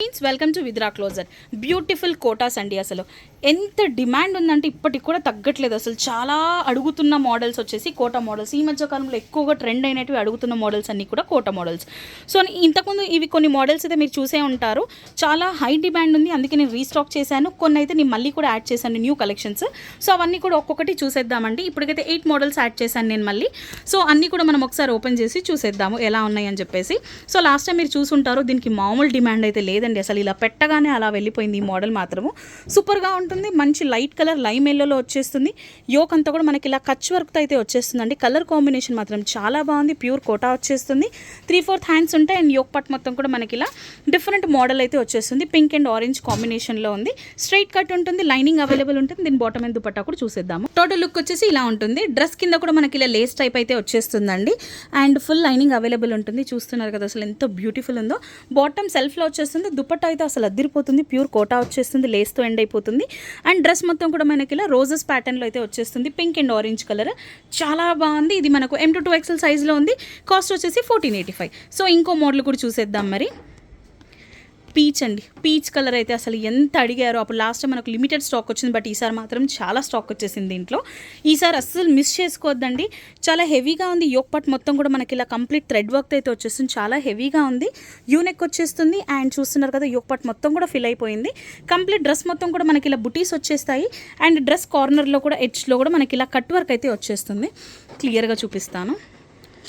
Welcome to Vidra Closet. Beautiful కోటాస్ అండి. అసలు ఎంత డిమాండ్ ఉందంటే ఇప్పటికి కూడా తగ్గట్లేదు. అసలు చాలా అడుగుతున్న మోడల్స్ వచ్చేసి కోటా మోడల్స్. ఈ మధ్య కాలంలో ఎక్కువగా ట్రెండ్ అయినవి అడుగుతున్న మోడల్స్ అన్నీ కూడా కోటా మోడల్స్. సో ఇంతకుముందు ఇవి కొన్ని మోడల్స్ అయితే మీరు చూసే ఉంటారు, చాలా హై డిమాండ్ ఉంది, అందుకే నేను రీస్టాక్ చేశాను. కొన్ని అయితే నేను మళ్ళీ కూడా యాడ్ చేశాను న్యూ కలెక్షన్స్. సో అవన్నీ కూడా ఒక్కొక్కటి చూసేద్దామండి. ఇప్పటికైతే 8 మోడల్స్ యాడ్ చేశాను నేను మళ్ళీ. సో అన్నీ కూడా మనం ఒకసారి ఓపెన్ చేసి చూసేద్దాము ఎలా ఉన్నాయని చెప్పేసి. సో లాస్ట్ టైం మీరు చూసుంటారు, దీనికి మామూలు డిమాండ్ అయితే లేదండి. అసలు ఇలా పెట్టగానే అలా వెళ్ళిపోయింది. ఈ మోడల్ మాత్రము సూపర్గా ఉంటుంది. మంచి లైట్ కలర్ లైమ్ ఎల్లోలో వచ్చేస్తుంది. యోక్ అంతా కూడా మనకి ఇలా కచ్ వర్క్తో అయితే వచ్చేస్తుందండి. కలర్ కాంబినేషన్ మాత్రం చాలా బాగుంది. ప్యూర్ కోటా వచ్చేస్తుంది. 3/4 హ్యాండ్స్ ఉంటాయి అండ్ యోక్ పట్ మొత్తం కూడా మనకి ఇలా డిఫరెంట్ మోడల్ అయితే వచ్చేస్తుంది. పింక్ అండ్ ఆరెంజ్ కాంబినేషన్లో ఉంది. స్ట్రైట్ కట్ ఉంటుంది, లైనింగ్ అవైలబుల్ ఉంటుంది. దీని బాటమ్ అండ్ దుపట్టా కూడా చూసేద్దాము. టోటల్ లుక్ వచ్చేసి ఇలా ఉంటుంది. డ్రెస్ కింద కూడా మనకి ఇలా లేస్ టైప్ అయితే వచ్చేస్తుందండి అండ్ ఫుల్ లైనింగ్ అవైలబుల్ ఉంటుంది. చూస్తున్నారు కదా అసలు ఎంత బ్యూటిఫుల్ ఉందో. బాటమ్ సెల్ఫ్లో వచ్చేస్తుంది. దుపట్టా అయితే అసలు అదిరిపోతుంది. ప్యూర్ కోటా వచ్చేస్తుంది, లేస్తో ఎండ్ అయిపోతుంది. అండ్ డ్రెస్ మొత్తం కూడా మనకి ఇలా రోజెస్ ప్యాటర్న్లో అయితే వచ్చేస్తుంది. పింక్ అండ్ ఆరెంజ్ కలర్ చాలా బాగుంది. ఇది మనకు M to 2XL సైజ్లో ఉంది. కాస్ట్ వచ్చేసి 1485. సో ఇంకో మోడల్ కూడా చూసేద్దాం మరి. పీచ్ అండి, పీచ్ కలర్ అయితే అసలు ఎంత అడిగారో. అప్పుడు లాస్ట్ టైం మనకు లిమిటెడ్ స్టాక్ వచ్చింది, బట్ ఈసారి మాత్రం చాలా స్టాక్ వచ్చేసింది దీంట్లో. ఈసారి అస్సలు మిస్ చేసుకోవద్దండి. చాలా హెవీగా ఉంది. యోక్ పట్ మొత్తం కూడా మనకి ఇలా కంప్లీట్ థ్రెడ్ వర్క్ అయితే వచ్చేస్తుంది. చాలా హెవీగా ఉంది. యూనెక్ వచ్చేస్తుంది అండ్ చూస్తున్నారు కదా యోక్ పట్ మొత్తం కూడా ఫిల్ అయిపోయింది. కంప్లీట్ డ్రెస్ మొత్తం కూడా మనకి ఇలా బుటీస్ వచ్చేస్తాయి అండ్ డ్రెస్ కార్నర్లో కూడా ఎడ్జ్లో కూడా మనకి ఇలా కట్ వర్క్ అయితే వచ్చేస్తుంది. క్లియర్గా చూపిస్తాను.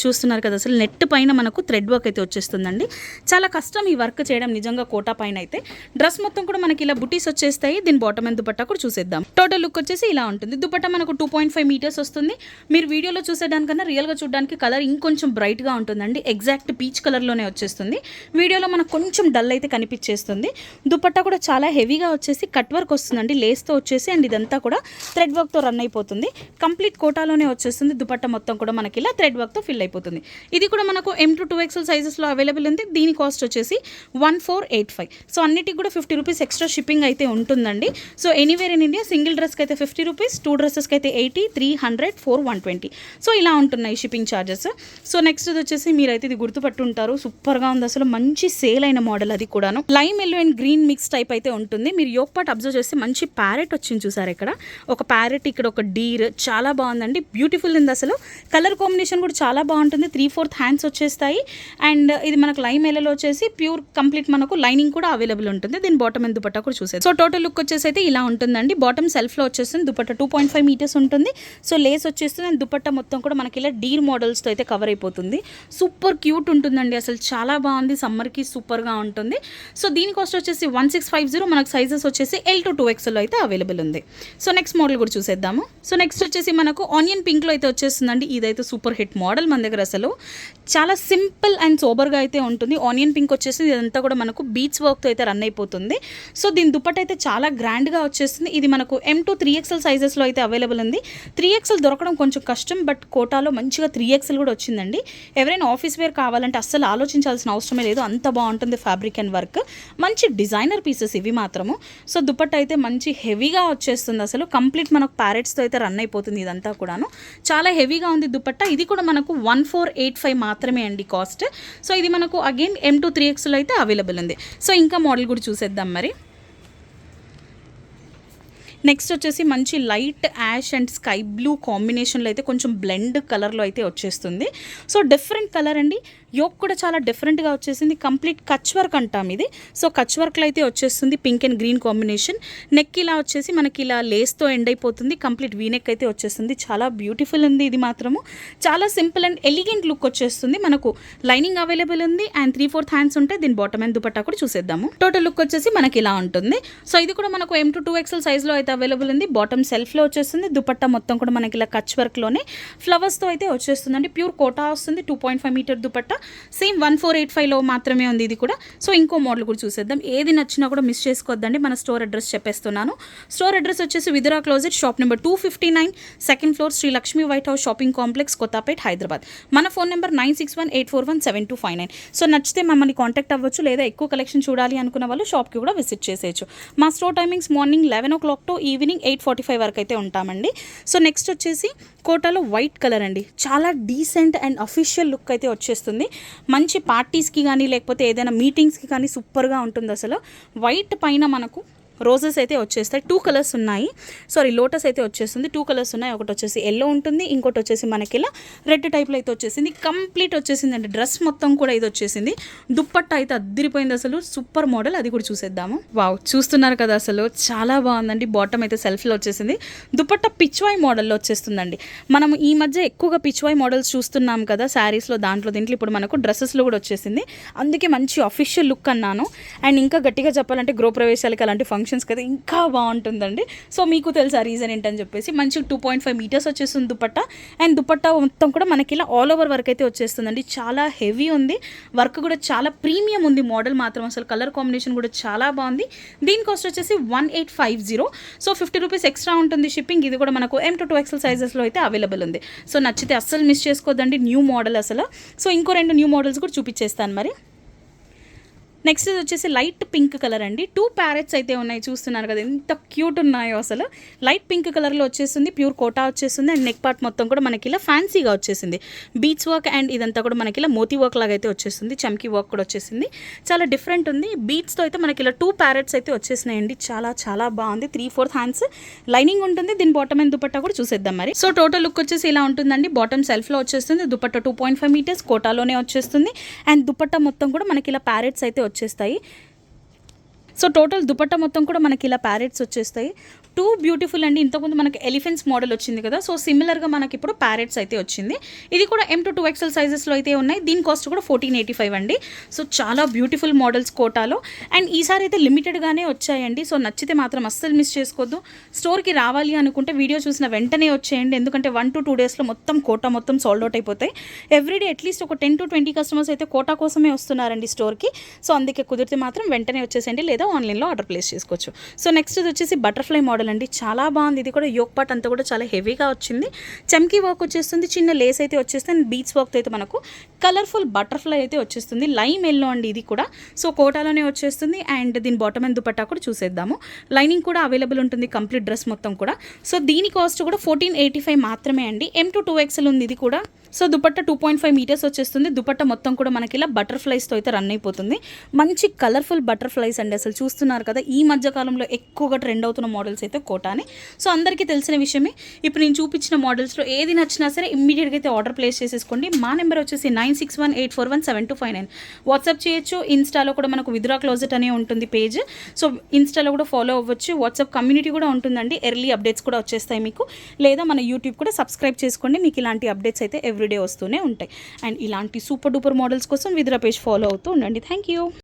చూస్తున్నారు కదా అసలు నెట్ పైన మనకు థ్రెడ్ వర్క్ అయితే వచ్చేస్తుందండి. చాలా కష్టం ఈ వర్క్ చేయడం నిజంగా కోటా పైన అయితే. డ్రెస్ మొత్తం కూడా మనకి ఇలా బుటీస్ వచ్చేస్తాయి. దీని బాటమ్ అండ్ దుపట్టా కూడా చూసేద్దాం. టోటల్ లుక్ వచ్చేసి ఇలా ఉంటుంది. దుపట్టా మనకు 2.5 మీటర్స్ వస్తుంది. మీరు వీడియోలో చూసేదానికన్నా రియల్గా చూడడానికి కలర్ ఇంకొంచెం బ్రైట్గా ఉంటుందండి. ఎగ్జాక్ట్ పీచ్ కలర్లోనే వచ్చేస్తుంది. వీడియోలో మనకు కొంచెం డల్ అయితే కనిపించేస్తుంది. దుపట్టా కూడా చాలా హెవీగా వచ్చేసి కట్ వర్క్ వస్తుందండి, లేస్తో వచ్చేసి. అండ్ ఇదంతా కూడా థ్రెడ్ వర్క్తో రన్ అయిపోతుంది. కంప్లీట్ కోటాలోనే వచ్చేస్తుంది. దుపట్టా మొత్తం కూడా మనకి ఇలా థ్రెడ్ వర్క్తో ఫిల్ అయిపోతుంది. ఇది కూడా మనకు M to 2XL సైజెస్లో అవైలబుల్ ఉంది. దీని కాస్ట్ వచ్చేసి 1485. సో అన్నిటికి కూడా 50 రూపీస్ ఎక్స్ట్రా షిప్పింగ్ అయితే ఉంటుందండి. So anywhere in India single డ్రెస్కి అయితే 50 రూపీస్, 2 డ్రెస్సెస్కి అయితే 80, 300, 4, 120. సో ఇలా ఉంటున్నాయి షిప్పింగ్ ఛార్జెస్. సో నెక్స్ట్ వచ్చేసి మీరైతే ఇది గుర్తుపట్టుంటారు, సూపర్గా ఉంది అసలు. మంచి సేల్ అయిన మోడల్, అది కూడాను lime yellow and green mix type అయితే ఉంటుంది. మీరు యోక్ పార్ట్ అబ్జర్వ్ చేస్తే మంచి ప్యారెట్ వచ్చింది చూసారు. ఇక్కడ ఒక ప్యారెట్, ఇక్కడ ఒక డీర్, చాలా బాగుందండి. బ్యూటిఫుల్ ఉంది అసలు. కలర్ కాంబినేషన్ కూడా చాలా బాగుంటుంది. 3/4 హ్యాండ్స్ వచ్చేస్తాయి అండ్ ఇది మనకు లైమ్ ఎల్లో వచ్చేసి ప్యూర్ కంప్లీట్ మనకు లైనింగ్ కూడా అవైలబుల్ ఉంటుంది. దీని బాటమ్ అండ్ దుపట్టా కూడా చూసేది. సో టోటల్ లుక్ వచ్చేసి అయితే ఇలా ఉంటుందండి. బాటమ్ సెల్ఫ్లో వచ్చేస్తుంది. దుపట్టా 2.5 మీటర్స్ ఉంటుంది. సో లేస్ వచ్చేస్తుంది అండ్ దుపట్టా మొత్తం కూడా మనకి ఇలా డీర్ మోడల్స్తో అయితే కవర్ అయిపోతుంది. సూపర్ క్యూట్ ఉంటుందండి అసలు, చాలా బాగుంది. సమ్మర్కి సూపర్గా ఉంటుంది. సో దీని కాస్ట్ వచ్చేసి 1650. మనకు సైజెస్ వచ్చేసి L to 2XL అయితే అవైలబుల్ ఉంది. సో నెక్స్ట్ మోడల్ కూడా చూసేద్దాము. సో నెక్స్ట్ వచ్చేసి మనకు ఆనియన్ పింక్లో అయితే వచ్చేస్తుందండి. ఇదైతే సూపర్ హిట్ మోడల్ మన దగ్గర. అసలు చాలా సింపుల్ అండ్ సోబర్గా అయితే ఉంటుంది. ఆనియన్ పింక్ వచ్చేసి ఇదంతా కూడా మనకు బీచ్ వర్క్తో అయితే రన్ అయిపోతుంది. సో దీని దుపట్టా అయితే చాలా గ్రాండ్గా వచ్చేస్తుంది. ఇది మనకు M to 3XL సైజెస్లో అయితే అవైలబుల్ ఉంది. 3XL దొరకడం కొంచెం కష్టం, బట్ కోటాలో మంచిగా 3XL కూడా వచ్చిందండి. ఎవరైనా ఆఫీస్ వేర్ కావాలంటే అస్సలు ఆలోచించాల్సిన అవసరమే లేదు, అంత బాగుంటుంది ఫ్యాబ్రిక్ అండ్ వర్క్. మంచి డిజైనర్ పీసెస్ ఇవి మాత్రము. సో దుపట్టా అయితే మంచి హెవీగా వచ్చేస్తుంది అసలు. కంప్లీట్ మనకు ప్యారెట్స్తో అయితే రన్ అయిపోతుంది. ఇదంతా కూడాను చాలా హెవీగా ఉంది దుపట్టా. ఇది కూడా మనకు 1485 మాత్రమే అండి కాస్ట్. సో ఇది మనకు అగైన్ M to 3XL అయితే అవైలబుల్ ఉంది. సో ఇంకా మోడల్ కూడా చూసేద్దాం మరి. నెక్స్ట్ వచ్చేసి మంచి light ash and sky blue కాంబినేషన్లో అయితే కొంచెం బ్లెండ్ కలర్లో అయితే వచ్చేస్తుంది. సో డిఫరెంట్ కలర్ అండి. యోక్ కూడా చాలా డిఫరెంట్గా వచ్చేసింది. కంప్లీట్ కచ్ వర్క్ అంటాం ఇది. సో కచ్ వర్క్లో అయితే వచ్చేస్తుంది. Pink and green combination. Neck ఇలా వచ్చేసి మనకి ఇలా లేస్తో ఎండ్ అయిపోతుంది. కంప్లీట్ వీనెక్ అయితే వచ్చేస్తుంది. చాలా బ్యూటిఫుల్ ఉంది. ఇది మాత్రము చాలా సింపుల్ అండ్ ఎలిగెంట్ లుక్ వచ్చేస్తుంది. మనకు లైనింగ్ అవైలబుల్ ఉంది అండ్ 3/4 హ్యాండ్స్ ఉంటాయి. దీని బాటమ్ అండ్ దుపట్టా కూడా చూసేద్దాము. టోటల్ లుక్ వచ్చేసి మనకి ఇలా ఉంటుంది. సో ఇది కూడా మనకు M to 2XL సైజ్లో అయితే అవైలబుల్ ఉంది. బాటమ్ సెల్ఫ్లో వచ్చేస్తుంది. దుపట్టా మొత్తం కూడా మనకి ఇలా కచ్ వర్క్లోనే ఫ్లవర్స్తో అయితే వచ్చేస్తుందండి. ప్యూర్ కోటా వస్తుంది. 2.5 మీటర్ దుపట్టా. సేమ్ 1485లో మాత్రమే ఉంది ఇది కూడా. సో ఇంకో మోడల్ కూడా చూసేద్దాం. ఏది నచ్చినా కూడా మిస్ చేసుకోవద్దండి. మన స్టోర్ అడ్రస్ చెప్పేస్తున్నాను. స్టోర్ అడ్రస్ వచ్చేసి Vidra Closet, shop number 259, second floor, Shri Lakshmi White House shopping complex, Kothapet, Hyderabad. మన ఫోన్ నెంబర్ 9618417259. సో నచ్చితే మమ్మల్ని కాంటాక్ట్ అవ్వచ్చు, లేదా ఎక్కువ కలెక్షన్ చూడాలి అనుకున్న వాళ్ళు షాప్కి కూడా విజిట్ చేసేయచ్చు. మా store timings morning 11 o'clock to evening 8:45 వరకు అయితే ఉంటామండి. సో నెక్స్ట్ వచ్చేసి కోటాలో వైట్ కలర్ అండి. చాలా డీసెంట్ అండ్ అఫీషియల్ లుక్ అయితే వచ్చేస్తుంది. మంచి పార్టీస్కి కానీ లేకపోతే ఏదైనా మీటింగ్స్కి కానీ సూపర్గా ఉంటుంది అసలు. వైట్ పైన మనకు రోజెస్ అయితే వచ్చేస్తాయి. 2 కలర్స్ ఉన్నాయి, సారీ లోటస్ అయితే వచ్చేస్తుంది. 2 కలర్స్ ఉన్నాయి, ఒకటి వచ్చేసి ఎల్లో ఉంటుంది, ఇంకోటి వచ్చేసి మనకి ఇలా రెడ్ టైప్లో అయితే వచ్చేసింది. కంప్లీట్ వచ్చేసింది అండి, డ్రెస్ మొత్తం కూడా ఇది వచ్చేసింది. దుప్పట్ట అయితే అద్దరిపోయింది అసలు, సూపర్ మోడల్. అది కూడా చూసేద్దాము. వావ్, చూస్తున్నారు కదా అసలు చాలా బాగుందండి. బాటమ్ అయితే సెల్ఫ్లో వచ్చేసింది. దుప్పట్ట పిచ్వాయ్ మోడల్లో వచ్చేస్తుందండి. మనం ఈ మధ్య ఎక్కువగా పిచ్వాయ్ మోడల్స్ చూస్తున్నాం కదా శారీస్లో, దీంట్లో ఇప్పుడు మనకు డ్రెస్సెస్లో కూడా వచ్చేసింది. అందుకే మంచి అఫీషియల్ లుక్ అన్నాను. అండ్ ఇంకా గట్టిగా చెప్పాలంటే గృహప్రవేశాలకి అలాంటి ఫంక్షన్స్ కదా ఇంకా బాగుంటుందండి. సో మీకు తెలుసా రీజన్ ఏంటని చెప్పేసి. మంచి 2.5 మీటర్స్ వచ్చేస్తుంది దుపట్ట. అండ్ దుపట్ట మొత్తం కూడా మనకి ఇలా ఆల్ ఓవర్ వర్క్ అయితే వచ్చేస్తుందండి. చాలా హెవీ ఉంది, వర్క్ కూడా చాలా ప్రీమియం ఉంది. మోడల్ మాత్రం అసలు కలర్ కాంబినేషన్ కూడా చాలా బాగుంది. దీని కాస్ట్ వచ్చేసి 1850. సో 50 రూపీస్ ఎక్స్ట్రా ఉంటుంది షిప్పింగ్. ఇది కూడా మనకు M to 2XL సైజెస్లో అయితే అవైలబుల్ ఉంది. సో నచ్చితే అస్సలు మిస్ చేసుకోవద్దండి, న్యూ మోడల్ అసలు. సో ఇంకో 2 న్యూ మోడల్స్ కూడా చూపించేస్తాను మరి. నెక్స్ట్ ఇది వచ్చేసి లైట్ పింక్ కలర్ అండి. 2 ప్యారెట్స్ అయితే ఉన్నాయి, చూస్తున్నారు కదా ఎంత క్యూట్ ఉన్నాయో అసలు. లైట్ పింక్ కలర్లో వచ్చేస్తుంది, ప్యూర్ కోటా వచ్చేస్తుంది. అండ్ నెక్ పార్ట్ మొత్తం కూడా మనకి ఇలా ఫ్యాన్సీగా వచ్చేసింది. బీచ్ వర్క్ అండ్ ఇదంతా కూడా మనకి ఇలా మోతీ వర్క్ లాగా అయితే వచ్చేస్తుంది. చమ్కీ వర్క్ కూడా వచ్చేసింది, చాలా డిఫరెంట్ ఉంది. బీట్స్తో అయితే మనకి ఇలా 2 ప్యారెట్స్ అయితే వచ్చేసినాయండి. చాలా చాలా బాగుంది. 3/4 హ్యాండ్స్ లైనింగ్ ఉంటుంది. దీని బాటమ్ అండ్ దుపట్టా కూడా చూసేద్దాం మరి. సో టోటల్ లుక్ వచ్చేసి ఇలా ఉంటుందండి. బాటమ్ సెల్ఫ్లో వచ్చేస్తుంది, దుపట్టా 2.5 మీటర్స్ కోటాలోనే వచ్చేస్తుంది. అండ్ దుపట్టా మొత్తం కూడా మనకి ఇలా ప్యారెట్స్ అయితే వచ్చేస్తాయి. సో టోటల్ దుపట్టా మొత్తం కూడా మనకి ఇలా ప్యారెట్స్ వచ్చేస్తాయి. 2 బ్యూటిఫుల్ అండి. ఇంతకుముందు మనకి ఎలిఫెంట్స్ మోడల్ వచ్చింది కదా, సో సిమిలర్గా మనకి ఇప్పుడు ప్యారెట్స్ అయితే వచ్చింది. ఇది కూడా M to 2XL సైజెస్లో అయితే ఉన్నాయి. దీని కాస్ట్ కూడా 1485 అండి. సో చాలా బ్యూటిఫుల్ మోడల్స్ కోటాలో. అండ్ ఈసారి అయితే లిమిటెడ్గానే వచ్చాయండి. సో నచ్చితే మాత్రం అస్సలు మిస్ చేసుకోవద్దు. స్టోర్కి రావాలి అనుకుంటే వీడియో చూసిన వెంటనే వచ్చేయండి, ఎందుకంటే 1 to 2 డేస్లో మొత్తం కోటా మొత్తం సోల్డ్ అవుట్ అయిపోతాయి. ఎవ్రీడే అట్లీస్ట్ ఒక 10 to 20 కస్టమర్స్ అయితే కోటా కోసమే వస్తున్నారండి స్టోర్కి. సో అందుకే కుదిరితే మాత్రం వెంటనే వచ్చేసేయండి, లేదా ఆన్లైన్లో ఆర్డర్ ప్లేస్ చేసుకోవచ్చు. సో నెక్స్ట్ ఇది వచ్చేసి బటర్ఫ్లై మోడల్ అండి. చాలా బాగుంది. ఇది కూడా యోక్ పార్ట్ అంతా కూడా చాలా హెవీగా వచ్చింది. చమ్కీ వర్క్ వచ్చేస్తుంది, చిన్న లేస్ అయితే వచ్చేస్తుంది. బీచ్ వర్క్ అయితే మనకు కలర్ఫుల్ బటర్ఫ్లై అయితే వచ్చేస్తుంది. లైమ్ ఎల్లో అండి ఇది కూడా. సో కోటాలోనే వచ్చేస్తుంది. అండ్ దీని బాటమ్ అండ్ దుపట్టా కూడా చూసేద్దాము. లైనింగ్ కూడా అవైలబుల్ ఉంటుంది, కంప్లీట్ డ్రెస్ మొత్తం కూడా. సో దీని కాస్ట్ కూడా 1485 మాత్రమే అండి. M to 2XL ఉంది ఇది కూడా. సో దుపట్టా 2.5 మీటర్స్ వచ్చేస్తుంది. దుపట్టా మొత్తం కూడా మనకి ఇలా బటర్ఫ్లైస్తో అయితే రన్ అయిపోతుంది. మంచి కలర్ఫుల్ బటర్ఫ్లైస్ అండి. అసలు చూస్తున్నారు కదా, ఈ మధ్య కాలంలో ఎక్కువగా ట్రెండ్ అవుతున్న మోడల్స్ అయితే కోటానే. సో అందరికీ తెలిసిన విషయమే. ఇప్పుడు నేను చూపించిన మోడల్స్లో ఏది నచ్చినా సరే ఇమ్మీడియట్గా అయితే ఆర్డర్ ప్లేస్ చేసేసుకోండి. మా నెంబర్ వచ్చేసి 9618417259. వాట్సాప్ చేయొచ్చు. ఇన్స్టాలో కూడా మనకు విద్రా క్లోజెట్ అనే ఉంటుంది పేజ్. సో ఇన్స్టాలో కూడా ఫాలో అవ్వచ్చు. వాట్సాప్ కమ్యూనిటీ కూడా ఉంటుందండి, ఎర్లీ అప్డేట్స్ కూడా వచ్చేస్తాయి మీకు. లేదా మన యూట్యూబ్ కూడా సబ్స్క్రైబ్ చేసుకోండి, మీకు ఇలాంటి అప్డేట్స్ అయితే ఎవ్రీడే వస్తూనే ఉంటాయి. అండ్ ఇలాంటి సూపర్ డూపర్ మోడల్స్ కోసం విద్రా పేజ్ ఫాలో అవుతూ ఉండండి. Thank you.